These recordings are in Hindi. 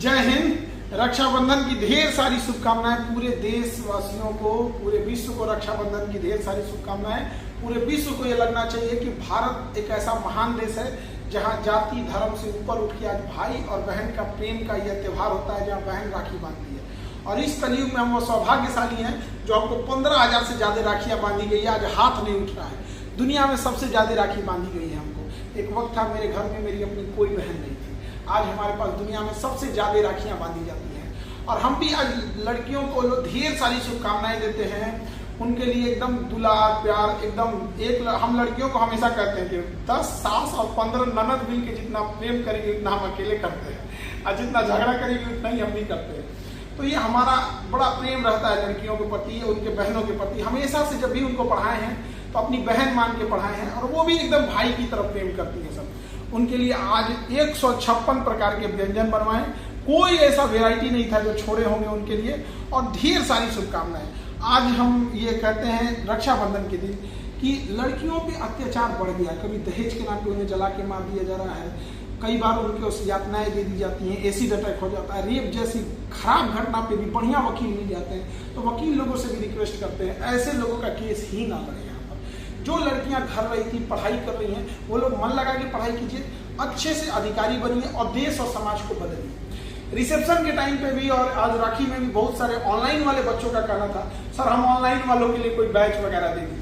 जय हिंद। रक्षाबंधन की ढेर सारी शुभकामनाएं पूरे देशवासियों को, पूरे विश्व को रक्षाबंधन की ढेर सारी शुभकामनाएं। पूरे विश्व को ये लगना चाहिए कि भारत एक ऐसा महान देश है जहां जाति धर्म से ऊपर उठ के आज भाई और बहन का प्रेम का यह त्योहार होता है, जहां बहन राखी बांधती है। और इस कलयुग में हम वो सौभाग्यशाली हैं जो हमको 15,000 से ज्यादा राखियां बांधी गई है। आज हाथ नहीं उठ रहा है, दुनिया में सबसे ज्यादा राखी बांधी गई है हमको। एक वक्त था मेरे घर में मेरी अपनी कोई बहन नहीं थी, आज हमारे पास दुनिया में सबसे ज्यादा राखियां बांधी जाती हैं। और हम भी आज लड़कियों को ढेर सारी शुभकामनाएं देते हैं, उनके लिए एकदम दुलार प्यार एकदम हम लड़कियों को हमेशा कहते हैं कि 10 सास और 15 ननद मिल के जितना प्रेम करेंगे उतना हम अकेले करते हैं, और जितना झगड़ा करेंगे उतना ही हम भी करते हैं। तो ये हमारा बड़ा प्रेम रहता है लड़कियों के प्रति, उनके बहनों के प्रति। हमेशा से जब भी उनको पढ़ाए हैं तो अपनी बहन मान के पढ़ाए हैं, और वो भी एकदम भाई की तरफ प्रेम करती है सब। उनके लिए आज 156 प्रकार के व्यंजन बनवाए, कोई ऐसा वेराइटी नहीं था जो छोड़े होंगे उनके लिए, और ढेर सारी शुभकामनाएं। आज हम ये कहते हैं रक्षाबंधन के दिन कि लड़कियों पे अत्याचार बढ़ गया। कभी दहेज के नाम पे उन्हें जला के मार दिया जा रहा है, कई बार उनके उस यातनाएं दे दी जाती हैं, एसिड अटैक हो जाता है, रेप जैसी खराब घटना पे भी बढ़िया वकील मिल जाते हैं। तो वकील लोगों से भी रिक्वेस्ट करते हैं ऐसे लोगों का केस ही ना लड़े। यहाँ पर जो लड़कियां घर रही थी, पढ़ाई कर रही हैं, वो लोग मन लगा के पढ़ाई कीजिए, अच्छे से अधिकारी बनिए और देश और समाज को बदलिए। रिसेप्शन के टाइम पे भी और आज राखी में भी बहुत सारे ऑनलाइन वाले बच्चों का कहना था, सर हम ऑनलाइन वालों के लिए कोई बैच वगैरह दे दीजिए।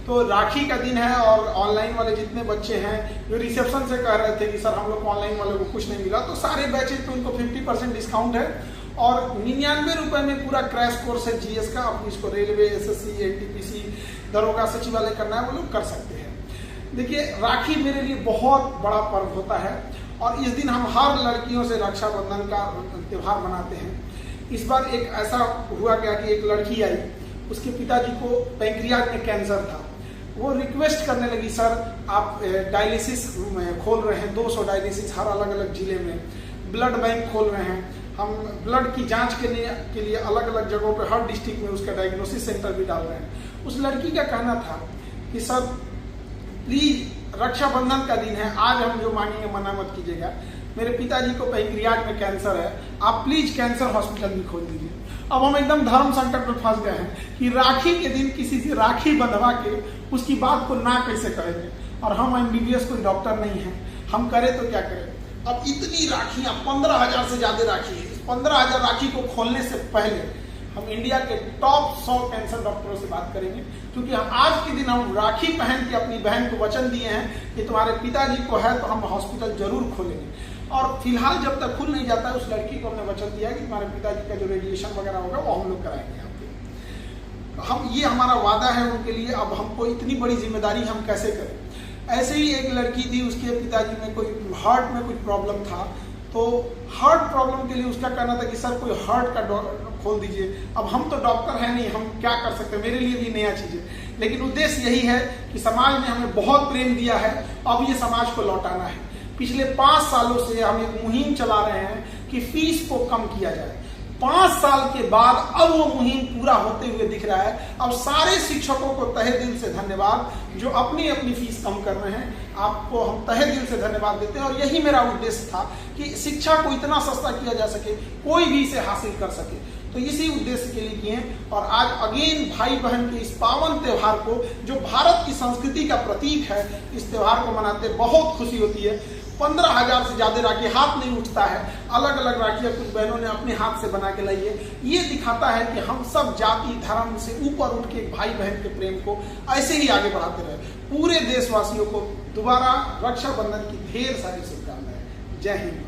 तो राखी का दिन है और ऑनलाइन वाले जितने बच्चे हैं जो रिसेप्शन से कह रहे थे कि सर हम लोग को ऑनलाइन वालों को कुछ नहीं मिला, तो सारे बैचेज पे उनको 50% डिस्काउंट है और 99 रुपए में पूरा क्रैश कोर्स है जीएस का। आप इसको रेलवे, एसएससी, एनटीपीसी, दरोगा सचिवालय करना है वो लोग कर सकते हैं। देखिए, राखी मेरे लिए बहुत बड़ा पर्व होता है और इस दिन हम हर लड़कियों से रक्षाबंधन का त्योहार मनाते हैं। इस बार एक ऐसा हुआ क्या कि एक लड़की आई, उसके पिताजी को पैंक्रियाज में कैंसर था। वो रिक्वेस्ट करने लगी, सर आप डायलिसिस खोल रहे हैं, 200 डायलिसिस हर अलग अलग जिले में, ब्लड बैंक खोल रहे हैं, हम ब्लड की जांच के लिए अलग अलग जगहों पे हर डिस्ट्रिक्ट में उसका डायग्नोसिस सेंटर भी डाल रहे हैं। उस लड़की का कहना था कि सर प्लीज रक्षाबंधन का दिन है, आज हम जो मांगेंगे मना मत कीजिएगा, मेरे पिताजी को पैंक्रियाज में कैंसर है, आप प्लीज कैंसर हॉस्पिटल भी खोल दीजिए। अब हम एकदम धर्म संकट में फंस गए हैं कि राखी के दिन किसी से राखी बंधवा के उसकी बात को ना कैसे करेंगे, और हम एमबीबीएस कोई डॉक्टर नहीं है, हम करें तो क्या करें। अब इतनी राखियां, 15,000 से ज्यादा राखी है। इस 15,000 राखी को खोलने से पहले हम इंडिया के टॉप 100 कैंसर डॉक्टरों से बात करेंगे, क्योंकि हम आज के दिन हम राखी पहन के अपनी बहन को वचन दिए हैं कि तुम्हारे पिताजी को है तो हम हॉस्पिटल जरूर खोलेंगे। और फिलहाल जब तक खुल नहीं जाता है, उस लड़की को हमने वचन दिया कि तुम्हारे पिताजी का जो रेडिएशन वगैरह होगा वो हम लोग कराएंगे आपके। हम ये हमारा वादा है उनके लिए। अब हमको इतनी बड़ी जिम्मेदारी हम कैसे करें। ऐसे ही एक लड़की थी, उसके पिताजी में कोई हार्ट में कुछ प्रॉब्लम था, तो हार्ट प्रॉब्लम के लिए उसका कहना था कि सर कोई हार्ट का खोल दीजिए। अब हम तो डॉक्टर हैं नहीं, हम क्या कर सकते हैं, मेरे लिए भी नया चीज है, लेकिन उद्देश्य यही है कि समाज ने हमें बहुत प्रेम दिया है, अब ये समाज को लौटाना है। पिछले 5 सालों से हम एक मुहिम चला रहे हैं कि फीस को कम किया जाए। 5 साल के बाद अब वो मुहिम पूरा होते हुए दिख रहा है। अब सारे शिक्षकों को तहे दिल से धन्यवाद जो अपनी अपनी फीस कम कर रहे हैं, आपको हम तहे दिल से धन्यवाद देते हैं। और यही मेरा उद्देश्य था कि शिक्षा को इतना सस्ता किया जा सके, कोई भी इसे हासिल कर सके, तो इसी उद्देश्य के लिए किए। और आज अगेन भाई बहन के इस पावन त्योहार को, जो भारत की संस्कृति का प्रतीक है, इस त्योहार को मनाते बहुत खुशी होती है। 15,000 से ज्यादा राखी, हाथ नहीं उठता है, अलग अलग राखियां कुछ बहनों ने अपने हाथ से बना के लाई है। ये दिखाता है कि हम सब जाति धर्म से ऊपर उठ के भाई बहन के प्रेम को ऐसे ही आगे बढ़ाते रहे। पूरे देशवासियों को दोबारा रक्षाबंधन की ढेर सारी शुभकामनाएं। जय हिंद।